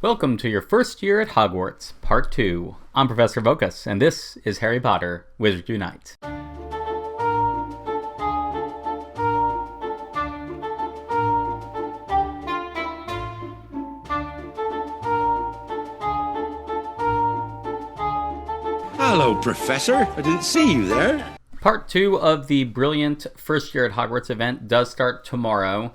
Welcome to your first year at Hogwarts, Part 2. I'm Professorvoqas, and this is Harry Potter, Wizards Unite. Hello, Professor. I didn't see you there. Part 2 of the brilliant First Year at Hogwarts event does start tomorrow,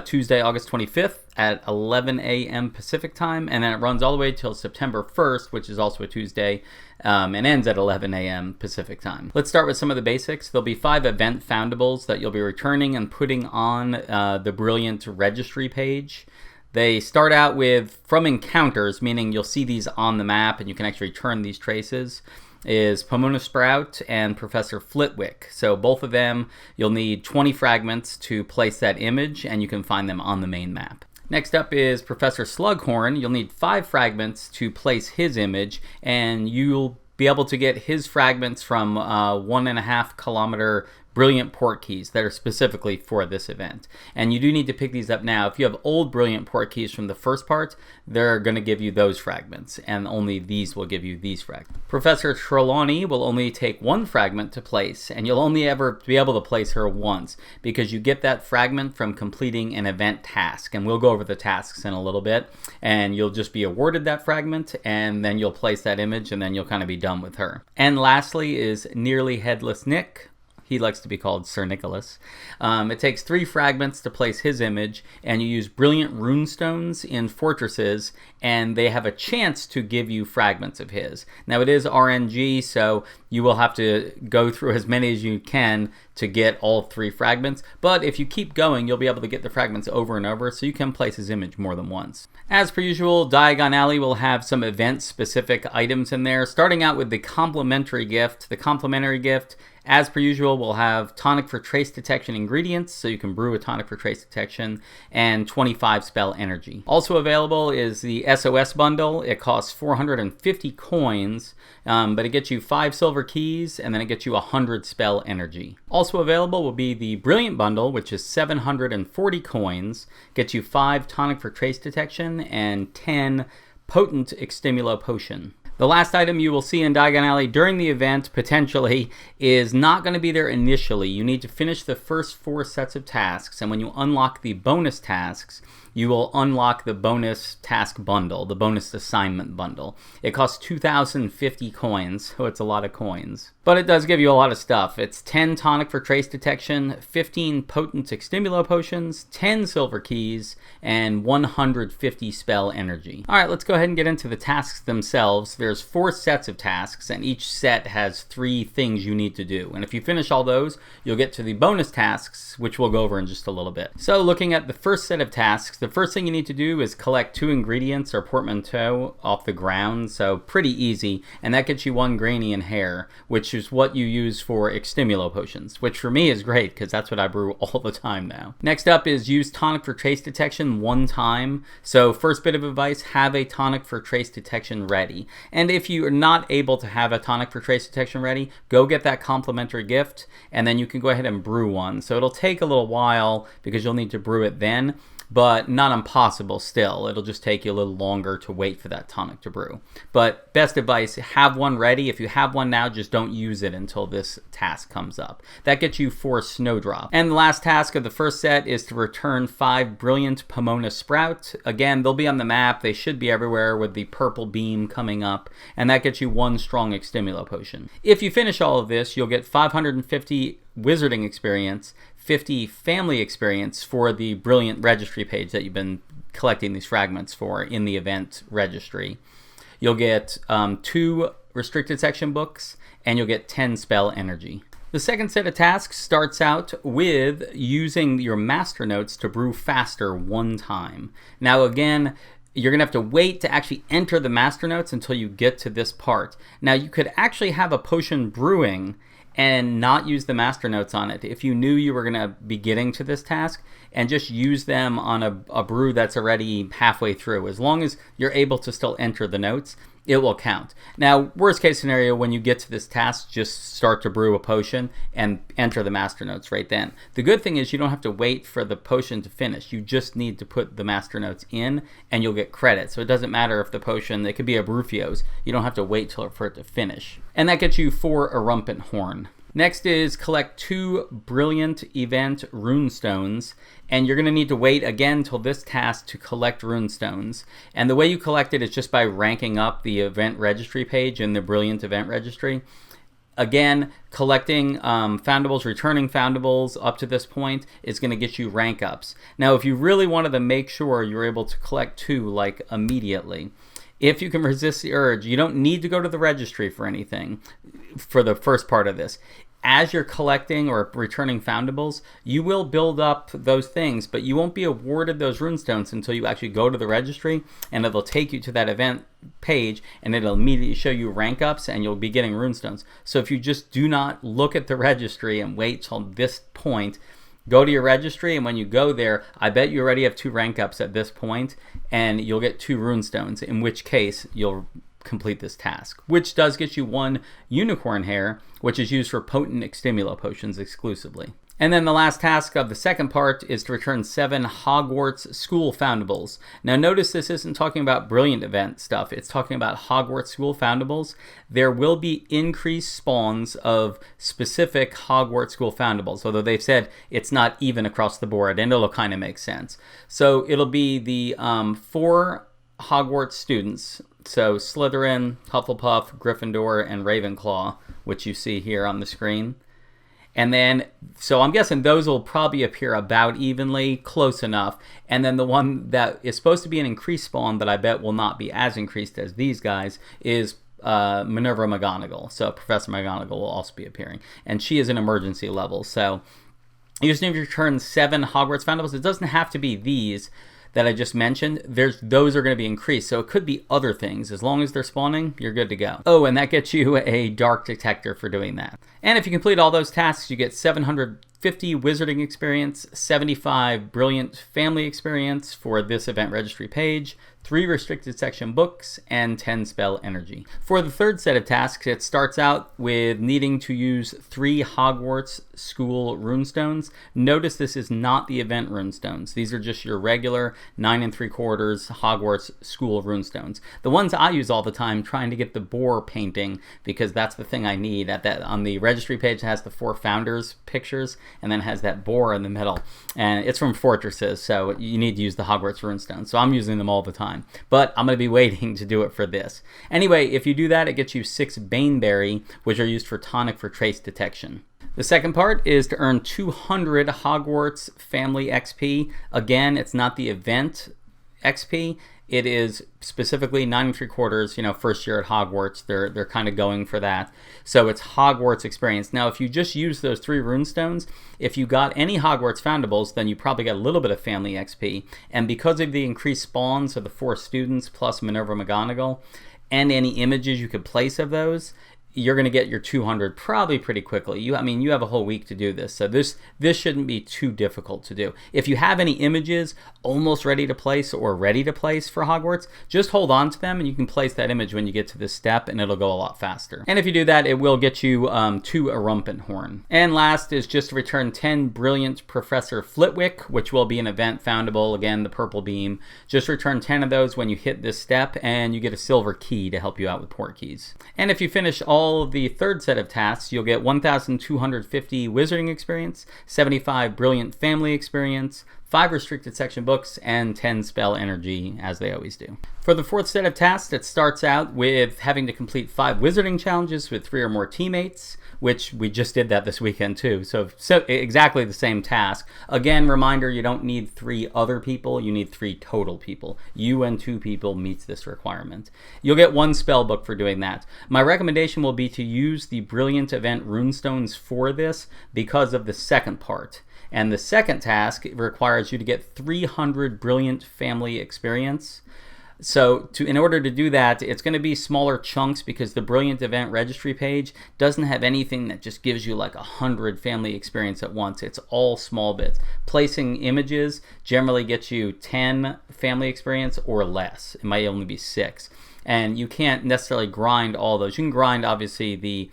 Tuesday, August 25th at 11 a.m. Pacific time, and then it runs all the way till September 1st, which is also a Tuesday, and ends at 11 a.m. Pacific time. Let's start with some of the basics. There'll be 5 event foundables that you'll be returning and putting on the brilliant registry page. They start out with from encounters, meaning you'll see these on the map and you can actually turn these traces, is Pomona Sprout and Professor Flitwick. So both of them, you'll need 20 fragments to place that image, and you can find them on the main map. Next up is Professor Slughorn. You'll need 5 fragments to place his image, and you'll be able to get his fragments from 1.5 kilometer brilliant port keys that are specifically for this event. And you do need to pick these up now. If you have old brilliant port keys from the first part, they're going to give you those fragments, and only these will give you these fragments. Professor Trelawney will only take 1 fragment to place, and you'll only ever be able to place her once, because you get that fragment from completing an event task. And we'll go over the tasks in a little bit, and you'll just be awarded that fragment, and then you'll place that image, and then you'll kind of be done with her. And lastly is Nearly Headless Nick. He likes to be called Sir Nicholas. It takes 3 fragments to place his image, and you use brilliant runestones in fortresses, and they have a chance to give you fragments of his. Now it is RNG, so you will have to go through as many as you can to get all 3 fragments, but if you keep going, you'll be able to get the fragments over and over, so you can place his image more than once. As per usual, Diagon Alley will have some event-specific items in there, starting out with the complimentary gift. The complimentary gift, as per usual, we'll have tonic for trace detection ingredients, so you can brew a tonic for trace detection, and 25 spell energy. Also available is the SOS bundle. It costs 450 coins, but it gets you 5 silver keys, and then it gets you 100 spell energy. Also available will be the Brilliant bundle, which is 740 coins, gets you 5 tonic for trace detection, and 10 potent extimulo potion. The last item you will see in Diagon Alley during the event, potentially, is not going to be there initially. You need to finish the first 4 sets of tasks, and when you unlock the bonus tasks, you will unlock the bonus task bundle, the bonus assignment bundle. It costs 2,050 coins, so it's a lot of coins. But it does give you a lot of stuff. It's 10 tonic for trace detection, 15 potent extimulo potions, 10 silver keys, and 150 spell energy. Alright, let's go ahead and get into the tasks themselves. There's 4 sets of tasks, and each set has 3 things you need to do. And if you finish all those, you'll get to the bonus tasks, which we'll go over in just a little bit. So looking at the first set of tasks, the first thing you need to do is collect 2 ingredients or portmanteau off the ground, so pretty easy, and that gets you 1 granny in hair, which is what you use for extimulo potions, which for me is great because that's what I brew all the time now. Next up is use tonic for trace detection 1 time. So first bit of advice, have a tonic for trace detection ready. And if you are not able to have a tonic for trace detection ready, go get that complimentary gift, and then you can go ahead and brew one. So it'll take a little while because you'll need to brew it then, but not impossible still. It'll just take you a little longer to wait for that tonic to brew. But best advice, have one ready. If you have one now, just don't use it until this task comes up. That gets you 4 snowdrop. And the last task of the first set is to return 5 brilliant Pomona Sprout. Again, they'll be on the map. They should be everywhere with the purple beam coming up, and that gets you 1 strong extimulo potion. If you finish all of this, you'll get 550 wizarding experience, 50 family experience for the brilliant registry page that you've been collecting these fragments for in the event registry. You'll get 2 restricted section books, and you'll get 10 spell energy. The second set of tasks starts out with using your master notes to brew faster 1 time. Now again, you're going to have to wait to actually enter the master notes until you get to this part. Now you could actually have a potion brewing and not use the master notes on it. If you knew you were going to be getting to this task, and just use them on a brew that's already halfway through. As long as you're able to still enter the notes, it will count. Now, worst case scenario, when you get to this task, just start to brew a potion and enter the master notes right then. The good thing is you don't have to wait for the potion to finish. You just need to put the master notes in and you'll get credit. So it doesn't matter if the potion, it could be a Brufio's. You don't have to wait for it to finish. And that gets you 4 Erumpent Horn. Next is collect 2 Brilliant Event Runestones, and you're going to need to wait again till this task to collect runestones. And the way you collect it is just by ranking up the event registry page in the Brilliant Event Registry. Again, collecting foundables, returning foundables up to this point is going to get you rank ups. Now, if you really wanted to make sure you're able to collect 2 like immediately, if you can resist the urge, you don't need to go to the registry for anything for the first part of this. As you're collecting or returning foundables, you will build up those things, but you won't be awarded those runestones until you actually go to the registry, and it'll take you to that event page, and it'll immediately show you rank ups, and you'll be getting runestones. So if you just do not look at the registry and wait till this point, go to your registry, and when you go there, I bet you already have 2 rank ups at this point, and you'll get 2 runestones, in which case you'll complete this task, which does get you 1 unicorn hair, which is used for potent extimulo potions exclusively. And then the last task of the second part is to return 7 Hogwarts School Foundables. Now notice this isn't talking about Brilliant Event stuff, it's talking about Hogwarts School Foundables. There will be increased spawns of specific Hogwarts School Foundables, although they've said it's not even across the board, and it'll kind of make sense. So it'll be the 4 Hogwarts students, so Slytherin, Hufflepuff, Gryffindor, and Ravenclaw, which you see here on the screen. And then, so I'm guessing those will probably appear about evenly, close enough. And then the one that is supposed to be an increased spawn, that I bet will not be as increased as these guys, is Minerva McGonagall. So Professor McGonagall will also be appearing. And she is an emergency level. So you just need to return 7 Hogwarts Foundables. It doesn't have to be these that I just mentioned. Those are going to be increased, so it could be other things. As long as they're spawning, you're good to go. Oh, and that gets you a dark detector for doing that. And if you complete all those tasks, you get 750 wizarding experience, 75 brilliant family experience for this event registry page, 3 restricted section books, and 10 spell energy. For the third set of tasks, it starts out with needing to use 3 Hogwarts School runestones. Notice this is not the event runestones. These are just your regular 9 3/4 Hogwarts School runestones. The ones I use all the time, trying to get the boar painting, because that's the thing I need. On the registry page, it has the 4 founders pictures, and then has that boar in the middle. And it's from Fortresses, so you need to use the Hogwarts runestones. So I'm using them all the time. But I'm going to be waiting to do it for this. Anyway, if you do that, it gets you 6 Baneberry, which are used for tonic for trace detection. The second part is to earn 200 Hogwarts Family XP. Again, it's not the event XP. It is specifically 9 3/4, first year at Hogwarts. They're kind of going for that. So it's Hogwarts experience. Now, if you just use those 3 runestones, if you got any Hogwarts Foundables, then you probably get a little bit of family XP. And because of the increased spawns of the 4 students plus Minerva McGonagall, and any images you could place of those, you're going to get your 200 probably pretty quickly. You have a whole week to do this, so this shouldn't be too difficult to do. If you have any images almost ready to place or ready to place for Hogwarts, just hold on to them, and you can place that image when you get to this step, and it'll go a lot faster. And if you do that, it will get you 2 Erumpent Horn. And last is just to return 10 Brilliant Professor Flitwick, which will be an event foundable, again, the purple beam. Just return 10 of those when you hit this step, and you get a silver key to help you out with port keys. And if you finish all of the third set of tasks, you'll get 1,250 wizarding experience, 75 brilliant family experience, 5 restricted section books, and 10 spell energy, as they always do. For the fourth set of tasks, it starts out with having to complete 5 wizarding challenges with 3 or more teammates, which we just did that this weekend too. So exactly the same task. Again, reminder, you don't need 3 other people, you need 3 total people. You and 2 people meets this requirement. You'll get 1 spell book for doing that. My recommendation will be to use the Brilliant Event runestones for this because of the second part. And the second task requires you to get 300 Brilliant Family experience. So in order to do that, it's going to be smaller chunks because the Brilliant Event Registry page doesn't have anything that just gives you like 100 family experience at once. It's all small bits. Placing images generally gets you 10 family experience or less. It might only be 6. And you can't necessarily grind all those. You can grind, obviously, the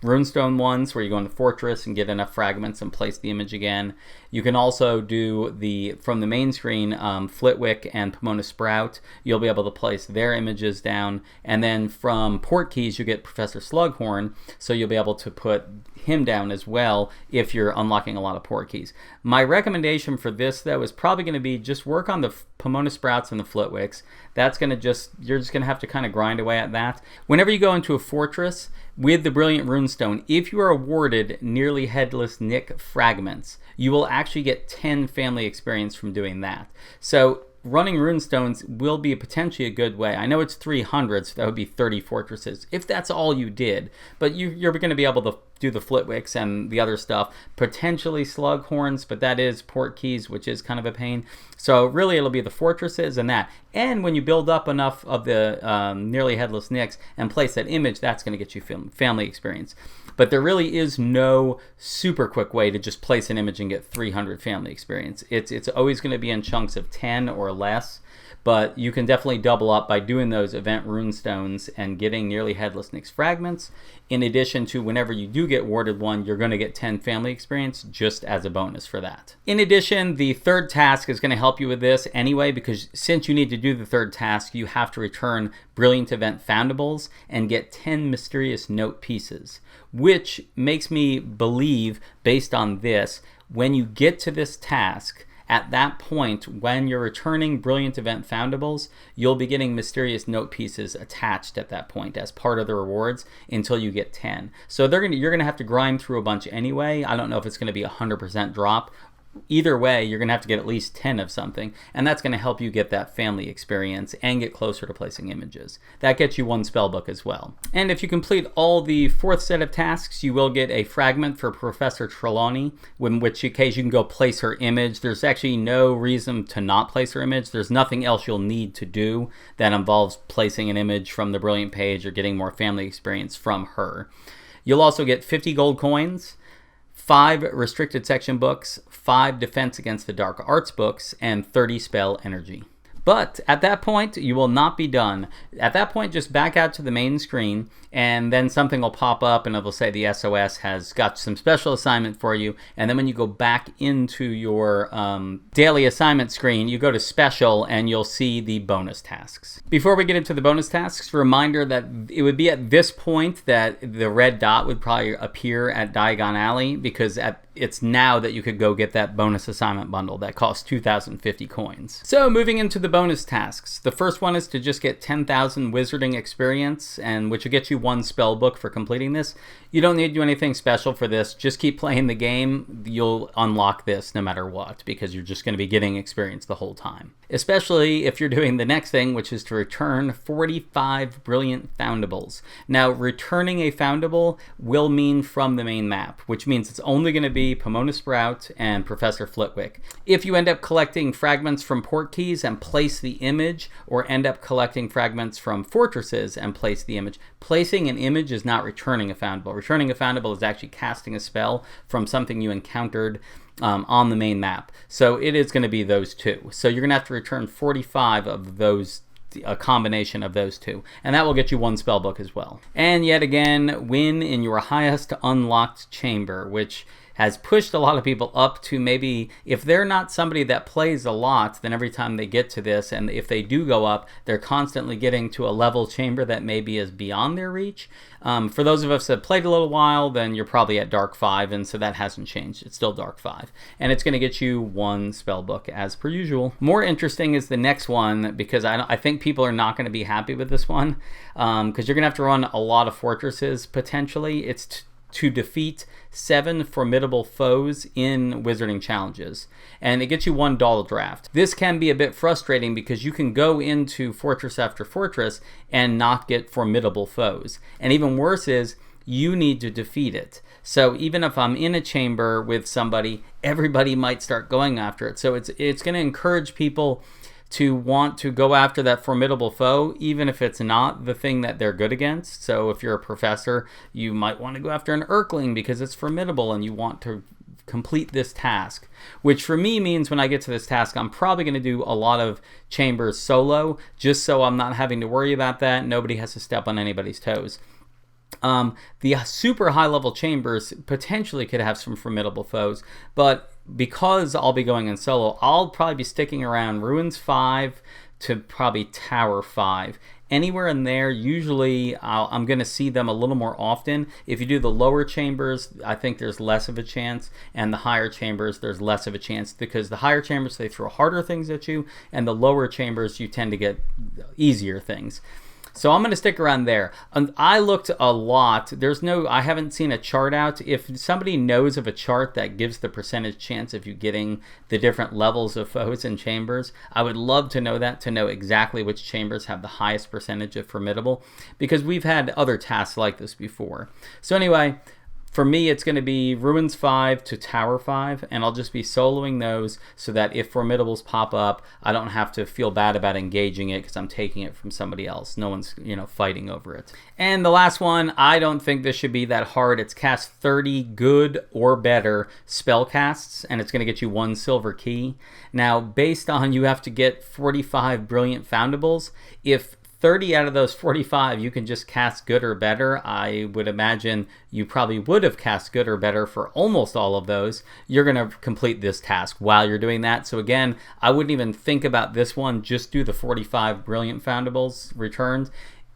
runestone ones where you go into Fortress and get enough fragments and place the image again. You can also do from the main screen, Flitwick and Pomona Sprout. You'll be able to place their images down. And then from port keys, you get Professor Slughorn, so you'll be able to put him down as well if you're unlocking a lot of port keys. My recommendation for this, though, is probably going to be just work on the Pomona Sprouts and the Flitwicks. That's going to you're just going to have to kind of grind away at that. Whenever you go into a fortress with the Brilliant Runestone, if you are awarded Nearly Headless Nick fragments, you will actually get 10 family experience from doing that. So running runestones will be potentially a good way. I know it's 300, so that would be 30 fortresses, if that's all you did. But you're going to be able to do the Flitwicks and the other stuff, potentially Slughorns, but that is port keys, which is kind of a pain. So really it'll be the fortresses and that. And when you build up enough of the Nearly Headless Nicks and place that image, that's going to get you family experience. But there really is no super quick way to just place an image and get 300 family experience. It's always going to be in chunks of 10 or less. But you can definitely double up by doing those event runestones and getting Nearly Headless Nick's fragments. In addition to whenever you do get awarded one, you're going to get 10 family experience just as a bonus for that. In addition, the third task is going to help you with this anyway, because since you need to do the third task, you have to return Brilliant Event Foundables and get 10 Mysterious Note pieces, which makes me believe, based on this, when you get to this task, at that point, when you're returning Brilliant Event Foundables, you'll be getting Mysterious Note pieces attached at that point as part of the rewards until you get 10. So you're gonna have to grind through a bunch anyway. I don't know if it's gonna be 100% drop. Either way, you're going to have to get at least 10 of something, and that's going to help you get that family experience and get closer to placing images. That gets you one spellbook as well. And if you complete all the fourth set of tasks, you will get a fragment for Professor Trelawney, in which case you can go place her image. There's actually no reason to not place her image. There's nothing else you'll need to do that involves placing an image from the Brilliant page or getting more family experience from her. You'll also get 50 gold coins, 5 restricted section books, 5 defense against the dark arts books, and 30 spell energy. But at that point, you will not be done. At that point, just back out to the main screen, and then something will pop up and it will say the SOS has got some special assignment for you. And then when you go back into your daily assignment screen, you go to special and you'll see the bonus tasks. Before we get into the bonus tasks, reminder that it would be at this point that the red dot would probably appear at Diagon Alley, because it's now that you could go get that bonus assignment bundle that costs 2,050 coins. So moving into the bonus tasks. The first one is to just get 10,000 wizarding experience, and which will get you one spell book for completing this. You don't need to do anything special for this. Just keep playing the game. You'll unlock this no matter what, because you're just going to be getting experience the whole time. Especially if you're doing the next thing, which is to return 45 brilliant foundables. Now, returning a foundable will mean from the main map, which means it's only going to be Pomona Sprout and Professor Flitwick. If you end up collecting fragments from port keys and place the image, or end up collecting fragments from fortresses and place the image, placing an image is not returning a foundable. Returning a foundable is actually casting a spell from something you encountered on the main map. So it is going to be those two. So you're going to have to return 45 of those, a combination of those two, and that will get you one spellbook as well. And yet again, win in your highest unlocked chamber, which has pushed a lot of people up to, maybe if they're not somebody that plays a lot, then every time they get to this, and if they do go up, they're constantly getting to a level chamber that maybe is beyond their reach. For those of us that played a little while, then you're probably at Dark 5, and so that hasn't changed. It's still Dark 5. And it's going to get you one spellbook as per usual. More interesting is the next one, because I think people are not going to be happy with this one, because you're going to have to run a lot of fortresses, potentially. It's to defeat 7 formidable foes in wizarding challenges, and it gets you one doll draft. This can be a bit frustrating because you can go into fortress after fortress and not get formidable foes, and even worse is you need to defeat it. So even if I'm in a chamber with somebody, everybody might start going after it. So it's going to encourage people to want to go after that formidable foe, even if it's not the thing that they're good against. So if you're a professor, you might want to go after an Urkling because it's formidable and you want to complete this task, which for me means when I get to this task, I'm probably going to do a lot of chambers solo, just so I'm not having to worry about that. Nobody has to step on anybody's toes. The super high level chambers potentially could have some formidable foes, but because I'll be going in solo, I'll probably be sticking around Ruins 5 to probably Tower 5. Anywhere in there, usually I'm going to see them a little more often. If you do the lower chambers, I think there's less of a chance, and the higher chambers, there's less of a chance, because the higher chambers, they throw harder things at you, and the lower chambers, you tend to get easier things. So I'm going to stick around there. I looked a lot. I haven't seen a chart out. If somebody knows of a chart that gives the percentage chance of you getting the different levels of foes and chambers, I would love to know that, to know exactly which chambers have the highest percentage of formidable, because we've had other tasks like this before. So anyway, for me, it's going to be Ruins 5 to Tower 5, and I'll just be soloing those so that if formidables pop up, I don't have to feel bad about engaging it because I'm taking it from somebody else. No one's, fighting over it. And the last one, I don't think this should be that hard. It's cast 30 good or better spell casts, and it's going to get you 1 silver key. Now, based on you have to get 45 brilliant foundables, if 30 out of those 45 you can just cast good or better, I would imagine you probably would have cast good or better for almost all of those. You're going to complete this task while you're doing that. So again, I wouldn't even think about this one. Just do the 45 brilliant foundables returned,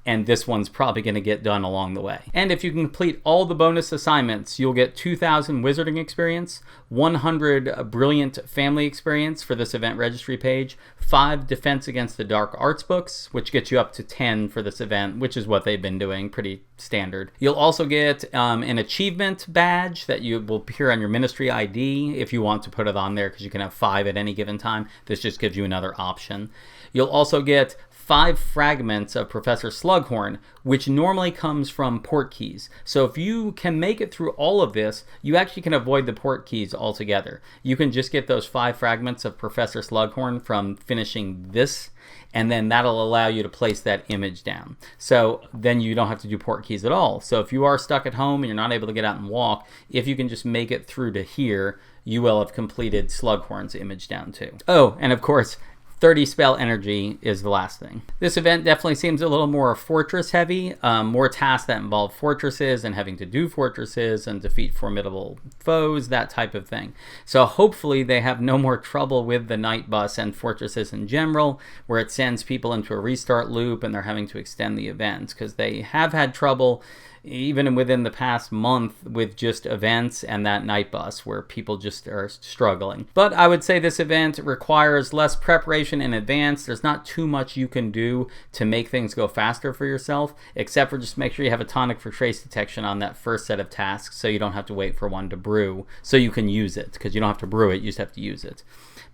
and this one's probably going to get done along the way. And if you can complete all the bonus assignments, you'll get 2,000 wizarding experience, 100 brilliant family experience for this event registry page, 5 defense against the dark arts books, which gets you up to 10 for this event, which is what they've been doing, pretty standard. You'll also get an achievement badge that you will appear on your ministry ID if you want to put it on there, because you can have 5 at any given time. This just gives you another option. You'll also get 5 fragments of Professor Slughorn, which normally comes from port keys. So if you can make it through all of this, you actually can avoid the port keys altogether. You can just get those 5 fragments of Professor Slughorn from finishing this, and then that'll allow you to place that image down. So then you don't have to do port keys at all. So if you are stuck at home and you're not able to get out and walk, if you can just make it through to here, you will have completed Slughorn's image down too. Oh, and of course, 30 spell energy is the last thing. This event definitely seems a little more fortress heavy, more tasks that involve fortresses and having to do fortresses and defeat formidable foes, that type of thing. So hopefully they have no more trouble with the night bus and fortresses in general, where it sends people into a restart loop and they're having to extend the events, because they have had trouble even within the past month with just events and that night bus where people just are struggling. But I would say this event requires less preparation in advance. There's not too much you can do to make things go faster for yourself, except for just make sure you have a tonic for trace detection on that first set of tasks, so you don't have to wait for one to brew, so you can use it, because you don't have to brew it, you just have to use it.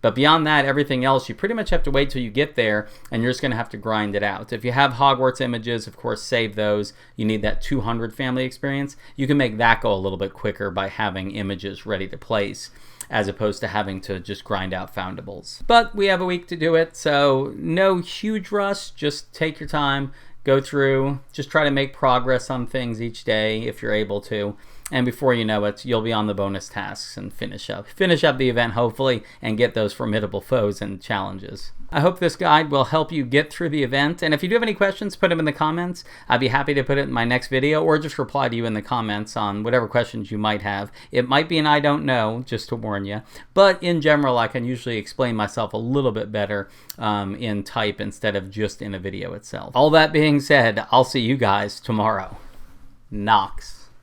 But beyond that, everything else, you pretty much have to wait till you get there, and you're just going to have to grind it out. If you have Hogwarts images, of course, save those. You need that 200 family experience. You can make that go a little bit quicker by having images ready to place, as opposed to having to just grind out foundables. But we have a week to do it, so no huge rush. Just take your time, go through, just try to make progress on things each day if you're able to. And before you know it, you'll be on the bonus tasks and finish up the event, hopefully, and get those formidable foes and challenges. I hope this guide will help you get through the event. And if you do have any questions, put them in the comments. I'd be happy to put it in my next video, or just reply to you in the comments on whatever questions you might have. It might be an I don't know, just to warn you. But in general, I can usually explain myself a little bit better in type instead of just in a video itself. All that being said, I'll see you guys tomorrow. Nox.